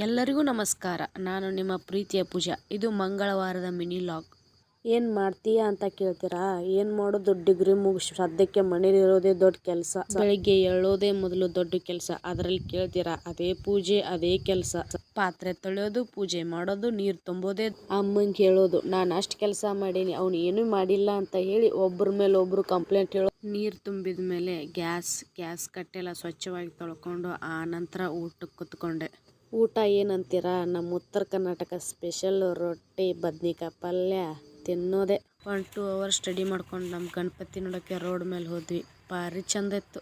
ಎಲ್ಲರಿಗೂ ನಮಸ್ಕಾರ. ನಾನು ನಿಮ್ಮ ಪ್ರೀತಿಯ ಪೂಜಾ. ಇದು ಮಂಗಳವಾರದ ಮಿನಿ ಲಾಗ್. ಏನು ಮಾಡ್ತೀಯ ಅಂತ ಕೇಳ್ತೀರಾ? ಏನು ಮಾಡೋದು, ಡಿಗ್ರಿ ಮುಗಿಸಿ ಸದ್ಯಕ್ಕೆ ಮನೇಲಿರೋದೇ ದೊಡ್ಡ ಕೆಲಸ. ಬೆಳಿಗ್ಗೆ ಏಳೋದೇ ಮೊದಲು ದೊಡ್ಡ ಕೆಲಸ. ಅದರಲ್ಲಿ ಕೇಳ್ತೀರಾ, ಅದೇ ಪೂಜೆ, ಅದೇ ಕೆಲಸ. ಪಾತ್ರೆ ತೊಳೆಯೋದು, ಪೂಜೆ ಮಾಡೋದು, ನೀರು ತುಂಬೋದೇ. ಅಮ್ಮಂಗೆ ಹೇಳೋದು, ನಾನು ಅಷ್ಟು ಕೆಲಸ ಮಾಡೀನಿ, ಅವ್ನು ಏನೂ ಮಾಡಿಲ್ಲ ಅಂತ ಹೇಳಿ ಒಬ್ಬರ ಮೇಲೆ ಒಬ್ಬರು ಕಂಪ್ಲೇಂಟ್ ಹೇಳೋದು. ನೀರು ತುಂಬಿದ ಮೇಲೆ ಗ್ಯಾಸ್ ಕಟ್ಟೆಲ್ಲ ಸ್ವಚ್ಛವಾಗಿ ತೊಳ್ಕೊಂಡು ಆ ನಂತರ ಊಟಕ್ಕೆ ಕೂತ್ಕೊಂಡೆ. ಊಟ ಏನಂತೀರಾ, ನಮ್ಮ ಉತ್ತರ ಕರ್ನಾಟಕ ಸ್ಪೆಷಲ್ ರೊಟ್ಟಿ ಬದ್ನಿಕಾಯಿ ಪಲ್ಯ ತಿನ್ನೋದೆ. 1-2 ಅವರ್ಸ್ ಸ್ಟಡಿ ಮಾಡ್ಕೊಂಡು ನಮ್ಮ ಗಣಪತಿ ನೋಡೋಕ್ಕೆ ರೋಡ್ ಮೇಲೆ ಹೋದ್ವಿ. ಭಾರಿ ಚಂದ ಇತ್ತು.